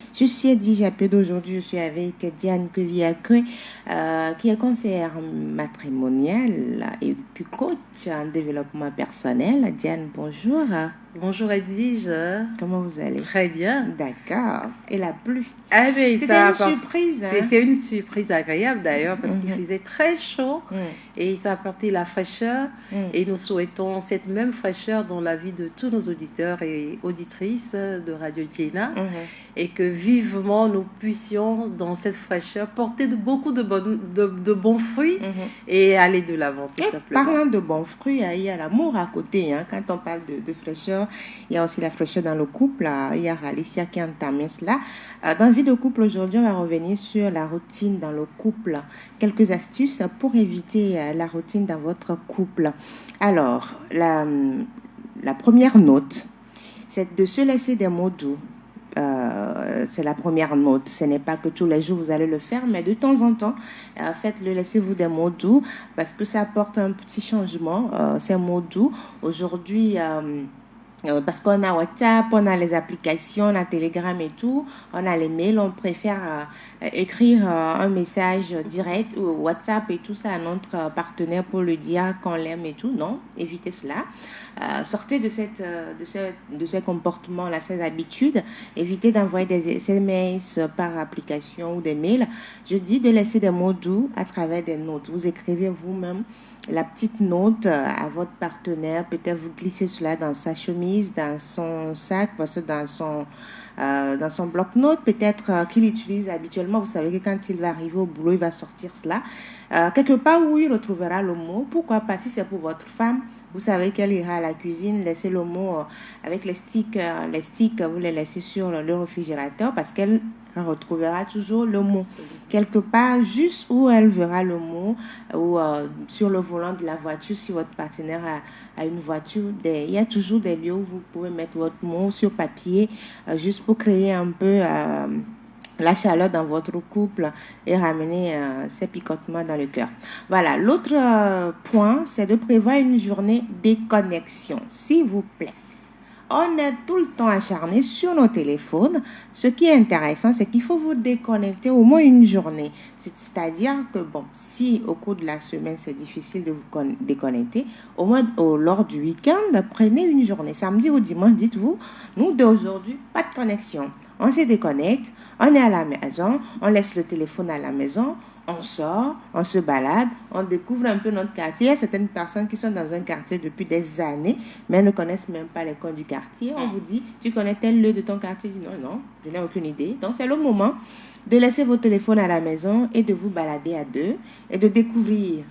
Je suis Edwige Japet. Aujourd'hui, je suis avec Diane Keviakwe, qui est conseillère matrimoniale et puis coach en développement personnel. Diane, bonjour. Bonjour Edwige. Comment vous allez? Très bien. D'accord. Et la pluie? Ah ben, C'était une surprise. Hein? C'est une surprise agréable d'ailleurs parce qu'il faisait très chaud et ça a apporté la fraîcheur et nous souhaitons cette même fraîcheur dans la vie de tous nos auditeurs et auditrices de Radio Tiena et que vivement nous puissions dans cette fraîcheur porter beaucoup de bons fruits et aller de l'avant tout simplement. Parlant de bons fruits, il y a l'amour à côté. Hein. Quand on parle de fraîcheur, il y a aussi la fraîcheur dans le couple. Il y a Alicia qui a entamé cela. Dans Vie de couple, aujourd'hui, on va revenir sur la routine dans le couple. Quelques astuces pour éviter la routine dans votre couple. Alors, la première note, c'est de se laisser des mots doux. C'est la première note. Ce n'est pas que tous les jours vous allez le faire, mais de temps en temps, faites-le, laissez-vous des mots doux parce que ça apporte un petit changement, ces mots doux. Aujourd'hui, parce qu'on a WhatsApp, on a les applications, on a Telegram et tout, on a les mails, on préfère écrire un message direct ou WhatsApp et tout ça à notre partenaire pour le dire qu'on l'aime et tout. Non, évitez cela. Sortez de ces comportements-là, ces habitudes. Évitez d'envoyer des SMS par application ou des mails. Je dis de laisser des mots doux à travers des notes. Vous écrivez vous-même la petite note à votre partenaire. Peut-être vous glissez cela dans sa chemise, dans son sac, parce que dans son bloc-notes, peut-être qu'il utilise habituellement. Vous savez que quand il va arriver au boulot, il va sortir cela. Quelque part où il retrouvera le mot. Pourquoi pas? Si c'est pour votre femme, vous savez qu'elle ira à la cuisine, laissez le mot avec les sticks, vous les laissez sur le réfrigérateur parce qu'elle retrouvera toujours le mot. Quelque part, juste où elle verra le mot, ou sur le volant de la voiture, si votre partenaire a une voiture, il y a toujours des lieux où vous pouvez mettre votre mot sur papier, juste pour créer un peu la chaleur dans votre couple et ramener ces picotements dans le cœur. Voilà, l'autre point, c'est de prévoir une journée déconnexion, s'il vous plaît. On est tout le temps acharné sur nos téléphones. Ce qui est intéressant, c'est qu'il faut vous déconnecter au moins une journée. C'est-à-dire que, si au cours de la semaine, c'est difficile de vous déconnecter, au moins lors du week-end, prenez une journée. Samedi ou dimanche, dites-vous, nous, d'aujourd'hui, pas de connexion. On se déconnecte, on est à la maison, on laisse le téléphone à la maison, on sort, on se balade, on découvre un peu notre quartier. Il y a certaines personnes qui sont dans un quartier depuis des années, mais ne connaissent même pas les coins du quartier. On vous dit, tu connais tel lieu de ton quartier? Non, je n'ai aucune idée. Donc, c'est le moment de laisser votre téléphone à la maison et de vous balader à deux et de découvrir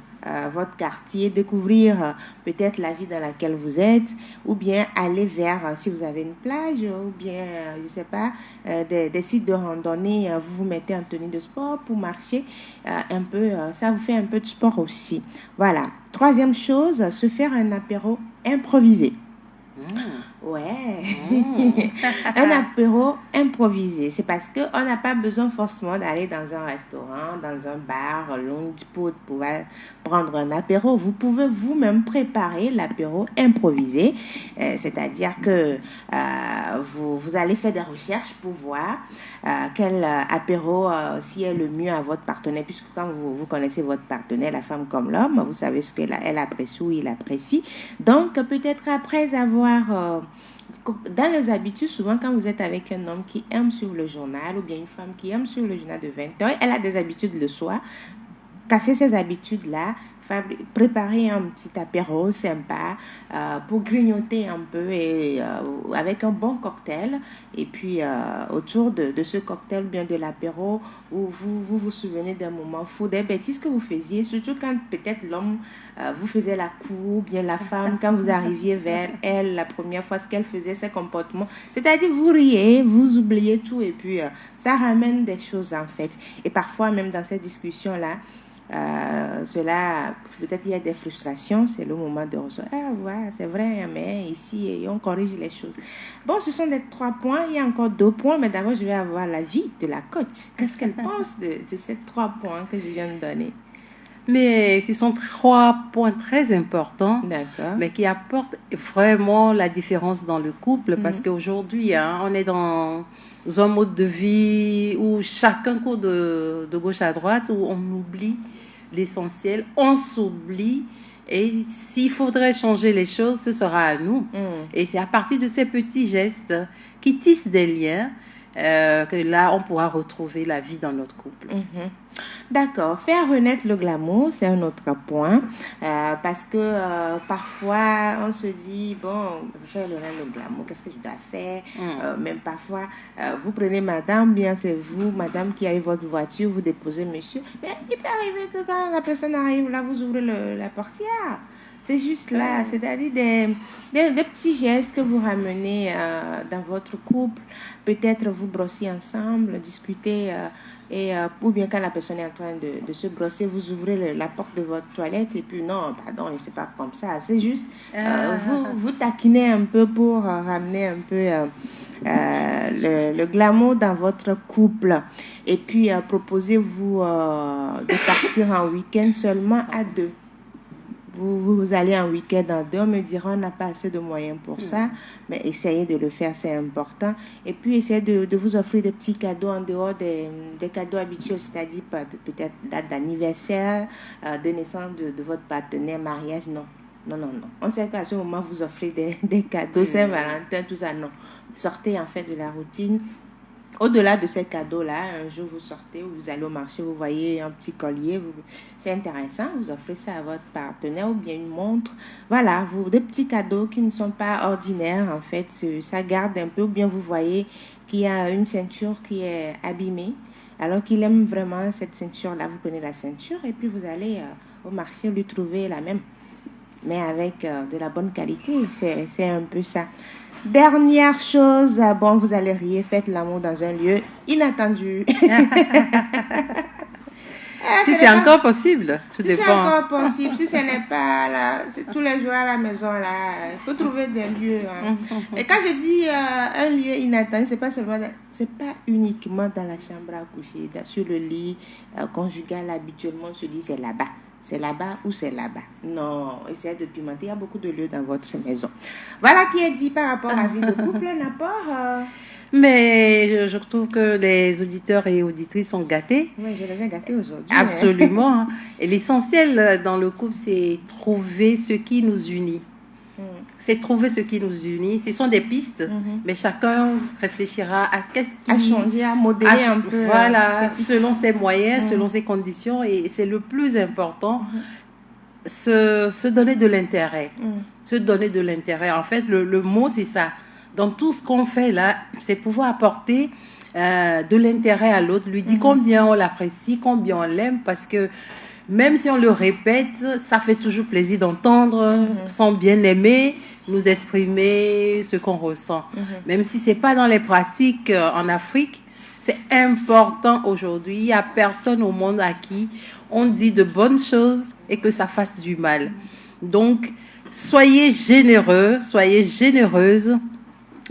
votre quartier, découvrir peut-être la ville dans laquelle vous êtes, ou bien aller vers, si vous avez une plage, ou bien, je ne sais pas, des sites de randonnée, vous vous mettez en tenue de sport pour marcher un peu, ça vous fait un peu de sport aussi. Voilà. Troisième chose, se faire un apéro improvisé. Ouais. Un apéro improvisé. C'est parce qu'on n'a pas besoin forcément d'aller dans un restaurant, dans un bar, lunch pour pouvoir prendre un apéro. Vous pouvez vous-même préparer l'apéro improvisé. C'est-à-dire que vous allez faire des recherches pour voir quel apéro si est le mieux à votre partenaire. Puisque quand vous connaissez votre partenaire, la femme comme l'homme, vous savez ce qu'elle apprécie ou il apprécie. Donc, peut-être après avoir dans les habitudes, souvent quand vous êtes avec un homme qui aime suivre le journal ou bien une femme qui aime suivre le journal de 20 heures, elle a des habitudes le soir. Casser ces habitudes-là, préparer un petit apéro sympa pour grignoter un peu et avec un bon cocktail. Et puis, autour de ce cocktail, bien de l'apéro, où vous souvenez d'un moment fou, des bêtises que vous faisiez, surtout quand peut-être l'homme vous faisait la cour, bien la femme, quand vous arriviez vers elle la première fois, ce qu'elle faisait, ses comportements. C'est-à-dire, vous riez, vous oubliez tout et puis ça ramène des choses en fait. Et parfois, même dans ces discussions-là, cela, peut-être il y a des frustrations, c'est le moment de ressortir. Ah ouais, c'est vrai, mais ici, on corrige les choses. Bon, ce sont les 3 points. Il y a encore 2 points, mais d'abord, je vais avoir l'avis de la coach. Qu'est-ce qu'elle pense de ces 3 points que je viens de donner? Mais ce sont 3 points très importants, mais qui apportent vraiment la différence dans le couple, parce qu'aujourd'hui, on est dans un mode de vie où chacun court de gauche à droite, où on oublie l'essentiel, on s'oublie. Et s'il faudrait changer les choses, ce sera à nous. Et c'est à partir de ces petits gestes qui tissent des liens que là, on pourra retrouver la vie dans notre couple. D'accord. Faire renaître le glamour, c'est un autre point. Parce que parfois, on se dit, bon, faire renaître le glamour, qu'est-ce que je dois faire? Même parfois, vous prenez madame, bien c'est vous, madame, qui a eu votre voiture, vous déposez monsieur. Mais il peut arriver que quand la personne arrive, là, vous ouvrez la portière. C'est juste là, c'est-à-dire des petits gestes que vous ramenez dans votre couple. Peut-être vous brossez ensemble, discutez, ou bien quand la personne est en train de se brosser, vous ouvrez la porte de votre toilette et puis non, pardon, c'est pas comme ça. C'est juste, vous taquinez un peu pour ramener un peu le glamour dans votre couple. Et puis, proposez-vous de partir en week-end seulement à deux. Vous allez en week-end en deux, on me dira on n'a pas assez de moyens pour ça, mais essayez de le faire, c'est important. Et puis essayez de vous offrir des petits cadeaux en dehors des cadeaux habituels, c'est-à-dire peut-être date d'anniversaire, de naissance de votre partenaire, mariage, non. On sait qu'à ce moment, vous offrez des cadeaux, Saint-Valentin, tout ça, non. Sortez en fait de la routine. Au-delà de ces cadeaux-là, un jour vous sortez, vous allez au marché, vous voyez un petit collier, c'est intéressant, vous offrez ça à votre partenaire ou bien une montre. Voilà, des petits cadeaux qui ne sont pas ordinaires en fait, ça garde un peu. Ou bien vous voyez qu'il y a une ceinture qui est abîmée, alors qu'il aime vraiment cette ceinture-là. Vous prenez la ceinture et puis vous allez au marché lui trouver la même, mais avec de la bonne qualité. C'est un peu ça. Dernière chose, bon, vous allez rire, faites l'amour dans un lieu inattendu. Si c'est encore possible, tout dépend. Si c'est encore possible, si ce n'est pas là, c'est tous les jours à la maison là, il faut trouver des lieux. Et quand je dis un lieu inattendu, c'est pas uniquement dans la chambre à coucher, sur le lit conjugal. Habituellement, on se dit c'est là-bas. C'est là-bas ou c'est là-bas. Non, essayez de pimenter. Il y a beaucoup de lieux dans votre maison. Voilà qui est dit par rapport à la vie de couple. Un apport Mais je trouve que les auditeurs et auditrices sont gâtés. Oui, je les ai gâtés aujourd'hui. Absolument. Et l'essentiel dans le couple, c'est trouver ce qui nous unit. C'est trouver ce qui nous unit. Ce sont des pistes, mais chacun réfléchira à qu'est-ce qui... À changer, à modeler un peu. Voilà, selon ses moyens, selon ses conditions. Et c'est le plus important, se donner de l'intérêt. Se donner de l'intérêt. En fait, le mot, c'est ça. Dans tout ce qu'on fait là, c'est pouvoir apporter de l'intérêt à l'autre. Lui dire combien on l'apprécie, combien on l'aime, parce que même si on le répète, ça fait toujours plaisir d'entendre son bien-aimé nous exprimer ce qu'on ressent. Même si c'est pas dans les pratiques en Afrique, c'est important aujourd'hui. Il n'y a personne au monde à qui on dit de bonnes choses et que ça fasse du mal. Donc, soyez généreux, soyez généreuse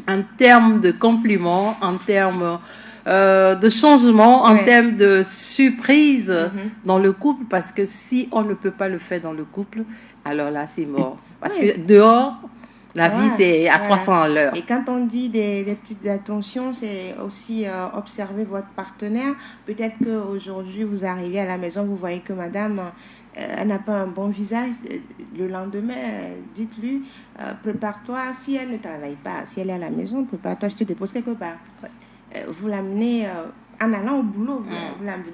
en termes de compliments, en termes de changement, en termes de surprise dans le couple, parce que si on ne peut pas le faire dans le couple, alors là c'est mort. Parce que dehors, la vie c'est à 300 à l'heure. Et quand on dit des petites attentions, c'est aussi observer votre partenaire. Peut-être qu'aujourd'hui vous arrivez à la maison, vous voyez que madame elle n'a pas un bon visage. Le lendemain, dites-lui, prépare-toi. Si elle ne travaille pas, si elle est à la maison, prépare-toi, je te dépose quelque part. Vous l'amenez en allant au boulot.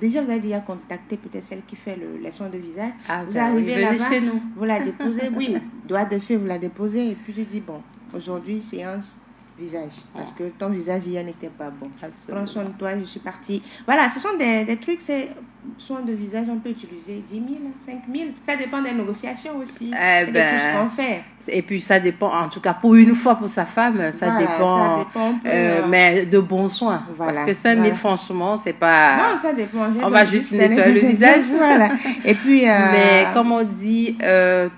Déjà, vous avez déjà contacté peut-être celle qui fait les soins de visage. Vous arrivez là-bas, vous la déposez. Oui, doigt de fée, vous la déposez. Et puis, je dis, bon, aujourd'hui, séance visage. Parce que ton visage hier n'était pas bon. Prends soin de toi, je suis partie. Voilà, ce sont des trucs, c'est soins de visage, on peut utiliser 10 000, 5 000. Ça dépend des négociations aussi. Et de tout ce qu'on fait. Et puis ça dépend, en tout cas pour une fois pour sa femme, ça dépend mais de bons soins. Voilà, parce que 5 000 franchement, c'est pas... Non, ça dépend. On va juste nettoyer le visage. Voilà. Et puis... Mais comme on dit,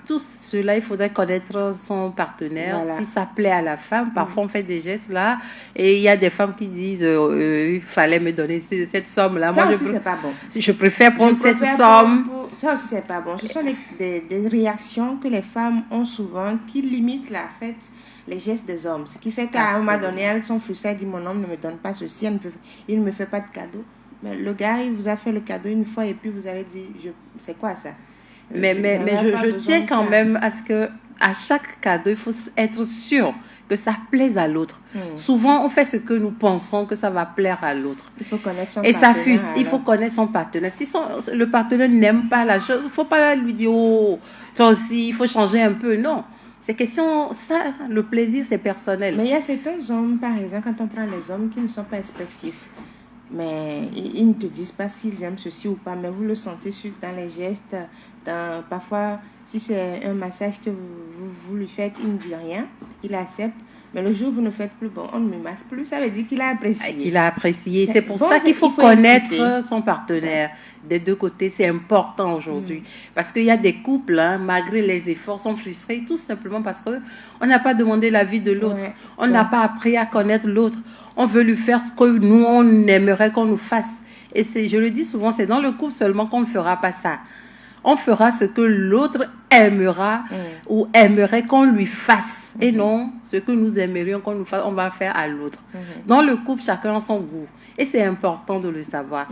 tout cela, il faudrait connaître son partenaire. Voilà. Si ça plaît à la femme, parfois on fait des gestes là. Et il y a des femmes qui disent, il fallait me donner cette somme-là. Ça aussi, c'est pas bon. Je préfère prendre cette somme. Ça aussi, c'est pas bon. Ce sont des réactions que les femmes ont souvent qui limitent la fête les gestes des hommes. Ce qui fait qu'à un moment donné, elles sont frustrées, elles disent mon homme ne me donne pas ceci, il ne me fait pas de cadeau. Mais le gars, il vous a fait le cadeau une fois et puis vous avez dit, c'est quoi ça? Mais je tiens quand même à ce que à chaque cadeau, il faut être sûr que ça plaise à l'autre. Souvent, on fait ce que nous pensons que ça va plaire à l'autre. Il faut connaître son partenaire. Et ça frustre. Il faut connaître son partenaire. Si le partenaire n'aime pas la chose, il ne faut pas lui dire, oh, toi aussi, il faut changer un peu. Non. C'est question, ça, le plaisir, c'est personnel. Mais il y a certains hommes, par exemple, quand on prend les hommes qui ne sont pas expressifs, mais ils ne te disent pas s'ils aiment ceci ou pas, mais vous le sentez dans les gestes, parfois, si c'est un massage que vous lui faites, il ne dit rien, il accepte. Mais le jour où vous ne faites plus, bon, on ne me masse plus, ça veut dire qu'il a apprécié. Qu'il a apprécié. C'est pour ça qu'il faut connaître son partenaire. Des deux côtés, c'est important aujourd'hui. Parce qu'il y a des couples, malgré les efforts, sont frustrés, tout simplement parce qu'on n'a pas demandé l'avis de l'autre. On n'a pas appris à connaître l'autre. On veut lui faire ce que nous, on aimerait qu'on nous fasse. Et je le dis souvent, c'est dans le couple seulement qu'on ne fera pas ça. On fera ce que l'autre aimera ou aimerait qu'on lui fasse. Et non, ce que nous aimerions qu'on nous fasse, on va faire à l'autre. Dans le couple, chacun a son goût. Et c'est important de le savoir.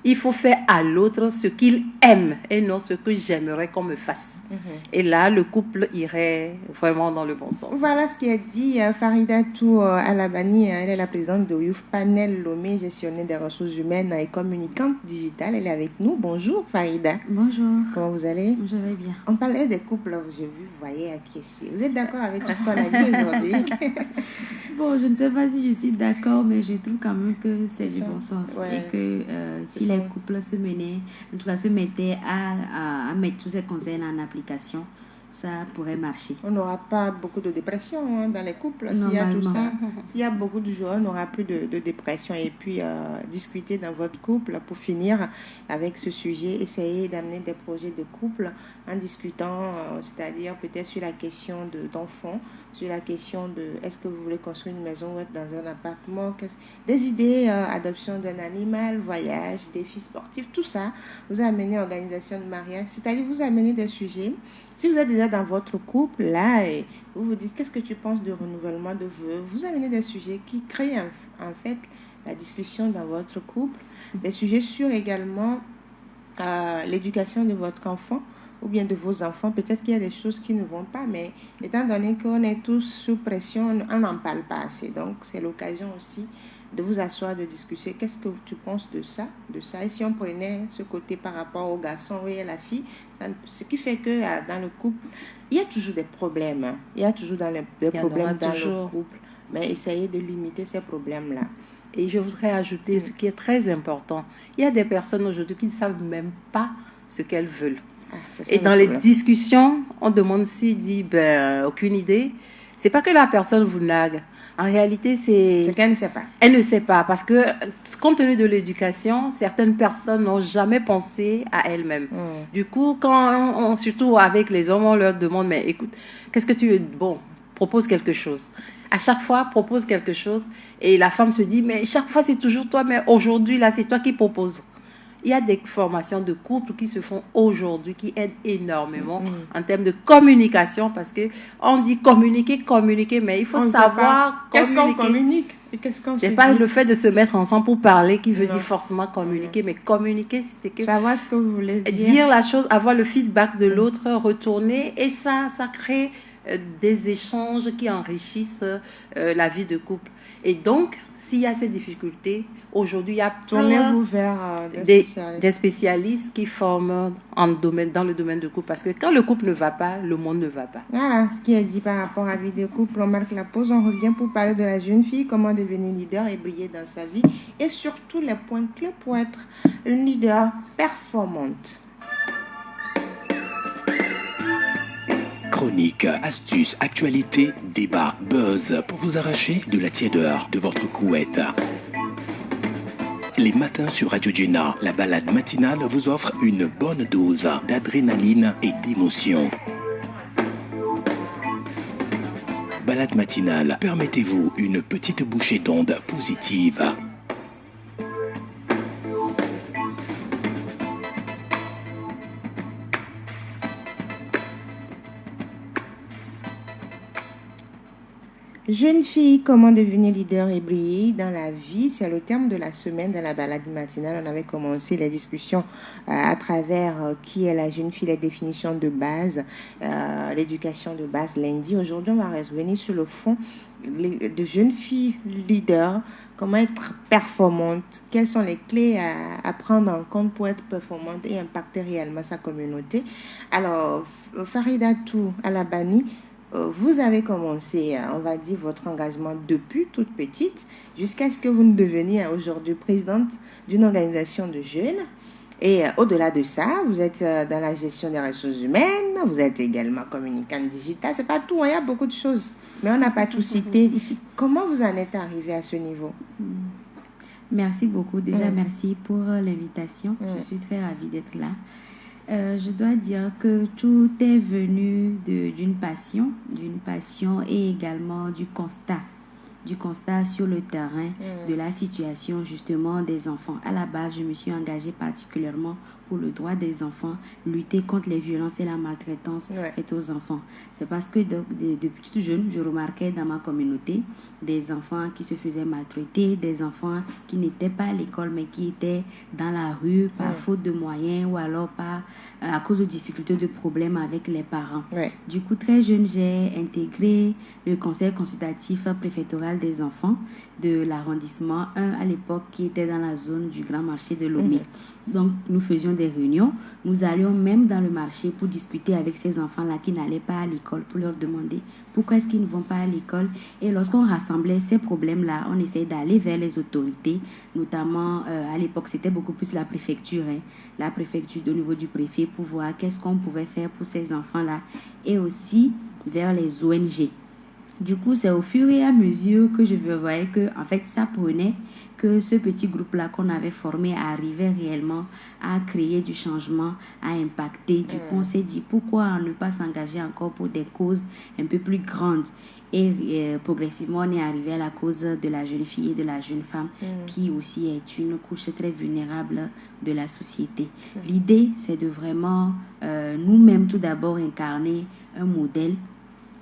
Il faut faire à l'autre ce qu'il aime et non ce que j'aimerais qu'on me fasse. Et là, le couple irait vraiment dans le bon sens. Voilà ce qu'a dit Farida Tou Alabani. Elle est la présidente de Youth Panel Lomé, gestionnaire des ressources humaines et communicante digitale. Elle est avec nous. Bonjour Farida. Bonjour. Comment vous allez? Je vais bien. On parlait des couples, j'ai vu, vous voyez, acquiescer. Vous êtes d'accord avec tout ce qu'on a dit aujourd'hui? Bon, je ne sais pas si je suis d'accord, mais je trouve quand même que c'est du bon sens. Et que si les couples se mettaient à mettre tous ces conseils en application, ça pourrait marcher. On n'aura pas beaucoup de dépression dans les couples. S'il y a tout ça, s'il y a beaucoup de joie, on n'aura plus de dépression. Et puis, discuter dans votre couple, pour finir avec ce sujet, essayer d'amener des projets de couple en discutant, c'est-à-dire peut-être sur la question d'enfants, sur la question de est-ce que vous voulez construire une maison ou être dans un appartement, des idées, adoption d'un animal, voyage, défis sportifs, tout ça, vous amenez organisation de mariage, c'est-à-dire vous amenez des sujets. Si vous êtes déjà dans votre couple, là, et vous vous dites, qu'est-ce que tu penses de renouvellement de vœux? Vous amenez des sujets qui créent en fait la discussion dans votre couple, des sujets sur également l'éducation de votre enfant ou bien de vos enfants. Peut-être qu'il y a des choses qui ne vont pas, mais étant donné qu'on est tous sous pression, on n'en parle pas assez. Donc, c'est l'occasion aussi de vous asseoir, de discuter. Qu'est-ce que tu penses de ça? Et si on prenait ce côté par rapport au garçon et à la fille, ce qui fait que dans le couple, il y a toujours des problèmes. Il y a toujours des problèmes dans le couple. Mais essayez de limiter ces problèmes-là. Et je voudrais ajouter ce qui est très important. Il y a des personnes aujourd'hui qui ne savent même pas ce qu'elles veulent. Et dans les discussions, on demande s'il dit aucune idée. C'est pas que la personne vous nague. En réalité, c'est qu'elle ne sait pas. Elle ne sait pas parce que, compte tenu de l'éducation, certaines personnes n'ont jamais pensé à elles-mêmes. Du coup, surtout avec les hommes, on leur demande, mais écoute, qu'est-ce que tu veux? Bon, propose quelque chose. À chaque fois, propose quelque chose. Et la femme se dit, mais chaque fois, c'est toujours toi, mais aujourd'hui, là, c'est toi qui proposes. Il y a des formations de couple qui se font aujourd'hui, qui aident énormément en termes de communication, parce que on dit communiquer, mais il faut savoir qu'est-ce qu'on communique et qu'est-ce qu'on se dit. C'est pas le fait de se mettre ensemble pour parler qui veut dire forcément communiquer, mais communiquer, c'est que savoir ce que vous voulez dire la chose, avoir le feedback de l'autre, retourner, et ça crée des échanges qui enrichissent la vie de couple. Et donc, s'il y a ces difficultés, aujourd'hui, il y a tournez-vous vers des spécialistes qui forment dans le domaine de couple. Parce que quand le couple ne va pas, le monde ne va pas. Voilà ce qui est dit par rapport à la vie de couple. On marque la pause, on revient pour parler de la jeune fille, comment devenir leader et briller dans sa vie. Et surtout les points clés pour être une leader performante. Chroniques, astuces, actualités, débats, buzz pour vous arracher de la tiédeur de votre couette. Les matins sur Radio Jenna, la balade matinale vous offre une bonne dose d'adrénaline et d'émotion. Balade matinale, permettez-vous une petite bouchée d'ondes positive. Jeune fille, comment devenir leader et briller dans la vie? C'est le terme de la semaine dans la balade matinale. On avait commencé les discussions à travers qui est la jeune fille, les définitions de base, l'éducation de base lundi. Aujourd'hui, on va revenir sur le fond de jeune fille leader, comment être performante, quelles sont les clés à prendre en compte pour être performante et impacter réellement sa communauté. Alors, Farida Tou Alabani, vous avez commencé, on va dire, votre engagement depuis toute petite jusqu'à ce que vous ne deveniez aujourd'hui présidente d'une organisation de jeunes. Et au-delà de ça, vous êtes dans la gestion des ressources humaines, vous êtes également communicante digitale. C'est pas tout, il y a beaucoup de choses, mais on n'a pas tout cité. Comment vous en êtes arrivé à ce niveau? Merci beaucoup. Déjà, merci pour l'invitation. Je suis très ravie d'être là. Je dois dire que tout est venu d'une passion et également du constat sur le terrain de la situation justement des enfants. À la base, je me suis engagée particulièrement pour le droit des enfants, lutter contre les violences et la maltraitance faites aux enfants. C'est parce que depuis tout jeune, je remarquais dans ma communauté des enfants qui se faisaient maltraiter, des enfants qui n'étaient pas à l'école mais qui étaient dans la rue par faute de moyens ou alors à cause de difficultés, de problèmes avec les parents. Du coup, très jeune, j'ai intégré le conseil consultatif préfectoral des enfants de l'arrondissement 1 à l'époque qui était dans la zone du grand marché de Lomé. Donc, nous faisions des réunions. Nous allions même dans le marché pour discuter avec ces enfants-là qui n'allaient pas à l'école, pour leur demander pourquoi est-ce qu'ils ne vont pas à l'école. Et lorsqu'on rassemblait ces problèmes-là, on essayait d'aller vers les autorités, notamment à l'époque, c'était beaucoup plus la préfecture, la préfecture au niveau du préfet pour voir qu'est-ce qu'on pouvait faire pour ces enfants-là et aussi vers les ONG. Du coup, c'est au fur et à mesure que je voyais que, en fait, ça prenait que ce petit groupe-là qu'on avait formé arrivait réellement à créer du changement, à impacter. Du coup, on s'est dit, pourquoi ne pas s'engager encore pour des causes un peu plus grandes? Et progressivement, on est arrivé à la cause de la jeune fille et de la jeune femme, qui aussi est une couche très vulnérable de la société. L'idée, c'est de vraiment nous-mêmes tout d'abord incarner un modèle,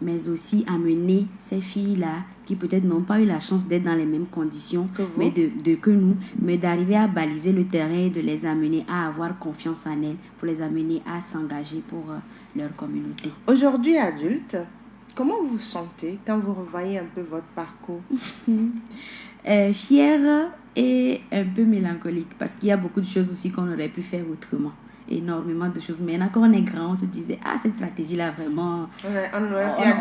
mais aussi amener ces filles-là qui peut-être n'ont pas eu la chance d'être dans les mêmes conditions que nous, mais d'arriver à baliser le terrain et de les amener à avoir confiance en elles, pour les amener à s'engager pour leur communauté. Aujourd'hui, adulte, comment vous vous sentez quand vous revoyez un peu votre parcours? Fière et un peu mélancolique, parce qu'il y a beaucoup de choses aussi qu'on aurait pu faire autrement. Énormément de choses, mais quand on est grand, on se disait cette stratégie-là vraiment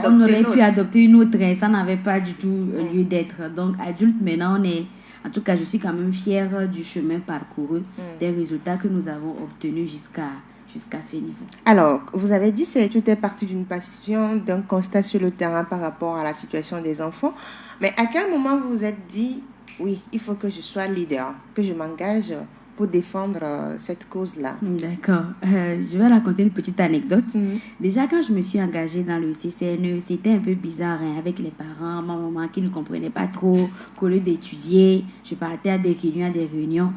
on aurait pu adopter une autre, ça n'avait pas du tout lieu d'être. Donc adulte maintenant, en tout cas je suis quand même fière du chemin parcouru, des résultats que nous avons obtenus jusqu'à ce niveau. Alors, vous avez dit que tout est parti d'une passion, d'un constat sur le terrain par rapport à la situation des enfants, mais à quel moment vous vous êtes dit oui, il faut que je sois leader, que je m'engage pour défendre cette cause-là? D'accord. Je vais raconter une petite anecdote. Déjà, quand je me suis engagée dans le CCNE, c'était un peu bizarre avec les parents, ma maman qui ne comprenait pas trop qu'au lieu d'étudier, je partais à des réunions.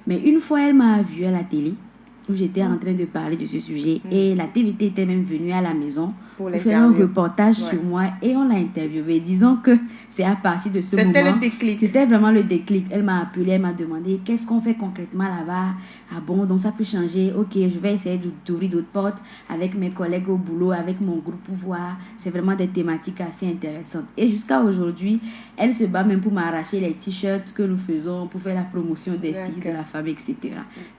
Mais une fois, elle m'a vue à la télé où j'étais en train de parler de ce sujet et la TVT était même venue à la maison pour faire un reportage sur moi et on l'a interviewée. Disons que c'est à partir de ce moment. C'était le déclic. C'était vraiment le déclic. Elle m'a appelé, elle m'a demandé qu'est-ce qu'on fait concrètement là-bas. Ah bon, donc ça peut changer. Ok, je vais essayer d'ouvrir d'autres portes avec mes collègues au boulot, avec mon groupe pour voir. C'est vraiment des thématiques assez intéressantes. Et jusqu'à aujourd'hui, elle se bat même pour m'arracher les t-shirts que nous faisons pour faire la promotion des filles, de la femme, etc.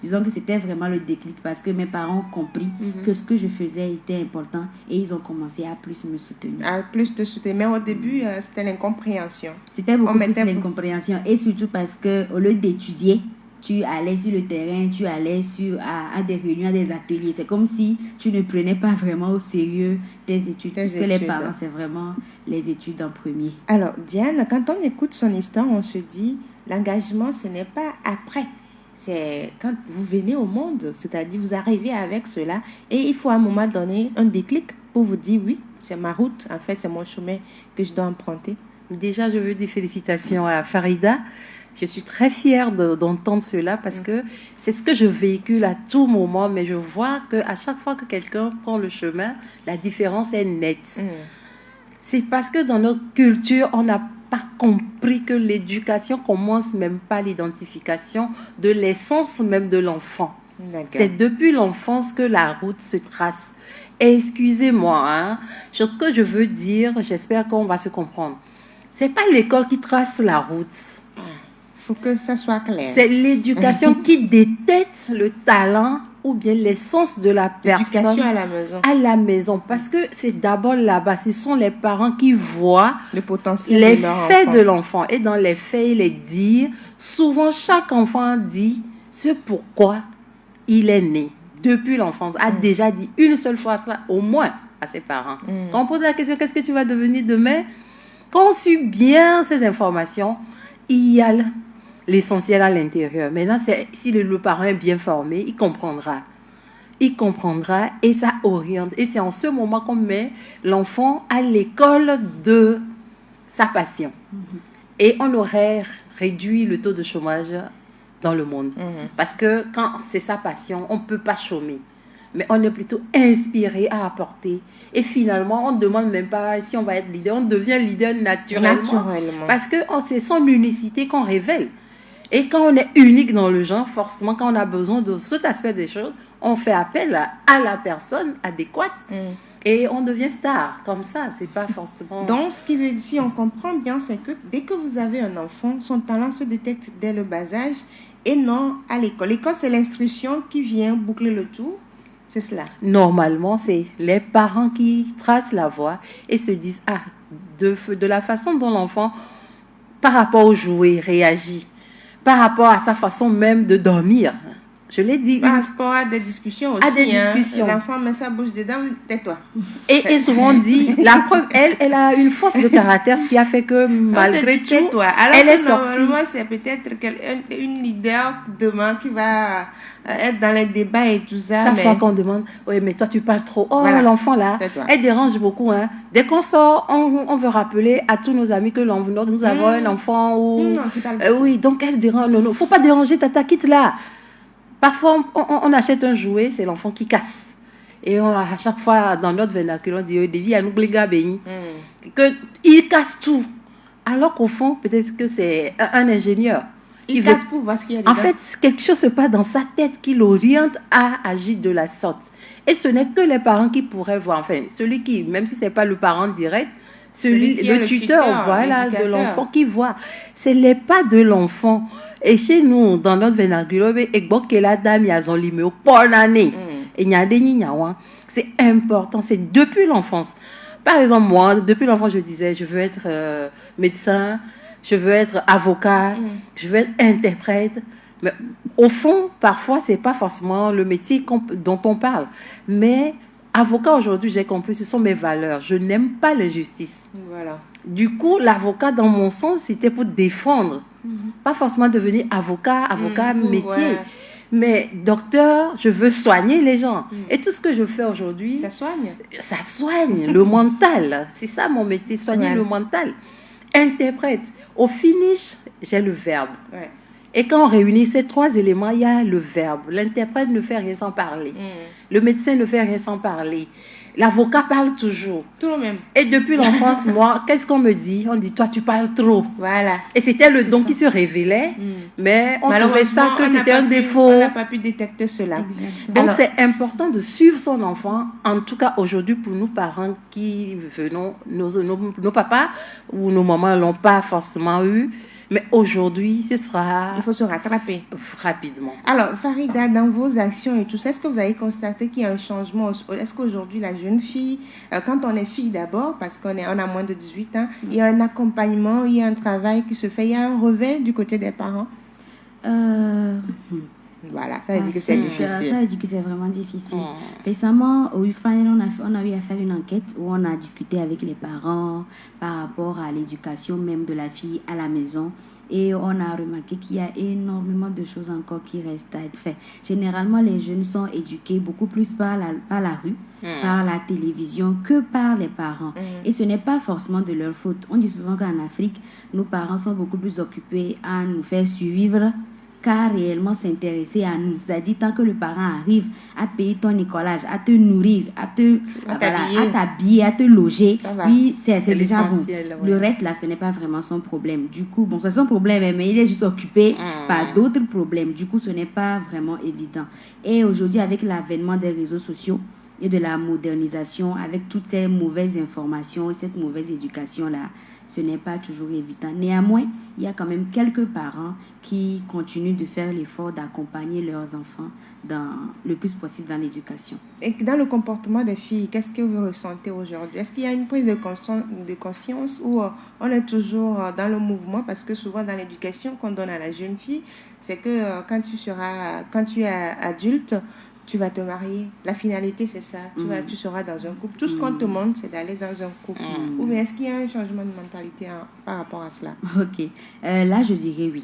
Disons que c'était vraiment le déclic parce que mes parents ont compris que ce que je faisais était important et ils ont commencé à plus me soutenir. À plus te soutenir. Mais au début, c'était l'incompréhension. C'était beaucoup plus l'incompréhension et surtout parce qu'au lieu d'étudier, tu allais sur le terrain, tu allais à des réunions, à des ateliers. C'est comme si tu ne prenais pas vraiment au sérieux tes études. Parce que les parents, c'est vraiment les études en premier. Alors, Diane, quand on écoute son histoire, on se dit, l'engagement, ce n'est pas après. C'est quand vous venez au monde, c'est-à-dire vous arrivez avec cela et il faut à un moment donné un déclic pour vous dire, oui, c'est ma route, en fait, c'est mon chemin que je dois emprunter. Déjà, je veux des félicitations à Farida. Je suis très fière d'entendre cela parce que c'est ce que je véhicule à tout moment, mais je vois qu'à chaque fois que quelqu'un prend le chemin, la différence est nette. C'est parce que dans notre culture, on n'a pas compris que l'éducation commence même pas l'identification de l'essence même de l'enfant. D'accord. C'est depuis l'enfance que la route se trace. Et excusez-moi, hein, ce que je veux dire, j'espère qu'on va se comprendre. C'est pas l'école qui trace la route. Faut que ça soit clair. C'est l'éducation qui détecte le talent ou bien l'essence de la personne. L'éducation à la maison. À la maison. Parce que c'est d'abord là-bas. Ce sont les parents qui voient le potentiel les de leur faits enfant. de l'enfant. Et dans les faits, et les dires, souvent chaque enfant dit ce pourquoi il est né. Depuis l'enfance. A déjà dit une seule fois cela, au moins, à ses parents. Quand on pose la question, qu'est-ce que tu vas devenir demain? Quand on suit bien ces informations, il y a l'essentiel à l'intérieur. Maintenant, si le parent est bien formé, il comprendra. Il comprendra et ça oriente. Et c'est en ce moment qu'on met l'enfant à l'école de sa passion. Et on aurait réduit le taux de chômage dans le monde. Parce que quand c'est sa passion, on ne peut pas chômer. Mais on est plutôt inspiré à apporter. Et finalement, on ne demande même pas si on va être leader. On devient leader naturellement. Parce que c'est son unicité qu'on révèle. Et quand on est unique dans le genre, forcément, quand on a besoin de cet aspect des choses, on fait appel à la personne adéquate. Et on devient star. Comme ça, c'est pas forcément... Donc, ce qui veut dire, si on comprend bien, c'est que dès que vous avez un enfant, son talent se détecte dès le bas âge et non à l'école. L'école, c'est l'instruction qui vient boucler le tout. C'est cela. Normalement, c'est les parents qui tracent la voie et se disent, de la façon dont l'enfant, par rapport au jouet, réagit, par rapport à sa façon même de dormir. Je l'ai dit. Par rapport à des discussions aussi. À des discussions. L'enfant met sa bouche dedans, tais-toi. Et souvent on dit, la preuve, elle a une force de caractère, ce qui a fait que malgré tout, elle est sortie. Normalement, c'est peut-être une leader demain qui va être dans les débats et tout ça. Chaque fois qu'on demande, oui, mais toi tu parles trop. Oh, voilà. L'enfant là, elle dérange beaucoup. Hein. Dès qu'on sort, on veut rappeler à tous nos amis que nous avons un enfant. Oui, donc elle dérange. Non, faut pas déranger, tata, quitte là. Parfois, on achète un jouet, c'est l'enfant qui casse. Et à chaque fois, dans notre vernacular, on dit, Devi, à nous, qu'il casse tout. Alors qu'au fond, peut-être que c'est un ingénieur. Il casse pour voir ce qu'il y a dedans. En fait, quelque chose se passe dans sa tête qui l'oriente à agir de la sorte. Et ce n'est que les parents qui pourraient voir. Enfin, celui qui, même si ce n'est pas le parent direct, le tuteur, voilà, de l'enfant qui voit. Ce n'est pas de l'enfant. Et chez nous, dans notre vernacular, c'est important, c'est depuis l'enfance. Par exemple, moi, depuis l'enfance, je disais, je veux être médecin, je veux être avocat, je veux être interprète. Mais au fond, parfois, c'est pas forcément le métier dont on parle. Mais avocat, aujourd'hui, j'ai compris, ce sont mes valeurs. Je n'aime pas l'injustice. Voilà. Du coup, l'avocat, dans mon sens, c'était pour défendre. Pas forcément devenir avocat métier. Ouais. Mais docteur, je veux soigner les gens. Et tout ce que je fais aujourd'hui... Ça soigne. Ça soigne le mental. C'est ça mon métier, soigner le mental. Interprète. Au finish, j'ai le verbe. Ouais. Et quand on réunit ces trois éléments, il y a le verbe. L'interprète ne fait rien sans parler. Le médecin ne fait rien sans parler. L'avocat parle toujours. Tout le même. Et depuis l'enfance, moi, qu'est-ce qu'on me dit? On dit, toi, tu parles trop. Voilà. Et c'était le don qui se révélait, mais on trouvait ça que c'était un défaut. On n'a pas pu détecter cela. Exactement. Donc, c'est important de suivre son enfant. En tout cas, aujourd'hui, pour nous, parents qui venons, nos papas ou nos mamans ne l'ont pas forcément eu. Mais aujourd'hui, ce sera... Il faut se rattraper. Rapidement. Alors, Farida, dans vos actions et tout ça, est-ce que vous avez constaté qu'il y a un changement? Est-ce qu'aujourd'hui, la jeune fille, quand on est fille d'abord, parce qu'on a moins de 18 ans, il y a un accompagnement, il y a un travail qui se fait, il y a un revers du côté des parents? Voilà, ça veut dire que c'est difficile. Ça veut dire que c'est vraiment difficile. Récemment, au UFANEL, on a eu à faire une enquête où on a discuté avec les parents par rapport à l'éducation même de la fille à la maison. Et on a remarqué qu'il y a énormément de choses encore qui restent à être faites. Généralement, les jeunes sont éduqués beaucoup plus par la rue, par la télévision, que par les parents. Et ce n'est pas forcément de leur faute. On dit souvent qu'en Afrique, nos parents sont beaucoup plus occupés à nous faire suivre qu'à réellement s'intéresser à nous. C'est-à-dire, tant que le parent arrive à payer ton écolage, à te nourrir, à t'habiller, à te loger, oui, c'est déjà bon. Ouais. Le reste, là, ce n'est pas vraiment son problème. Du coup, bon, c'est son problème, mais il est juste occupé par d'autres problèmes. Du coup, ce n'est pas vraiment évident. Et aujourd'hui, avec l'avènement des réseaux sociaux et de la modernisation, avec toutes ces mauvaises informations et cette mauvaise éducation-là, ce n'est pas toujours évident. Néanmoins, il y a quand même quelques parents qui continuent de faire l'effort d'accompagner leurs enfants le plus possible dans l'éducation. Et dans le comportement des filles, qu'est-ce que vous ressentez aujourd'hui? Est-ce qu'il y a une prise de conscience ou on est toujours dans le mouvement? Parce que souvent dans l'éducation qu'on donne à la jeune fille, c'est que quand tu es adulte, tu vas te marier. La finalité, c'est ça. Tu seras dans un couple. Tout ce qu'on te demande, c'est d'aller dans un couple. Ou bien est-ce qu'il y a un changement de mentalité par rapport à cela? Ok. Là, je dirais oui.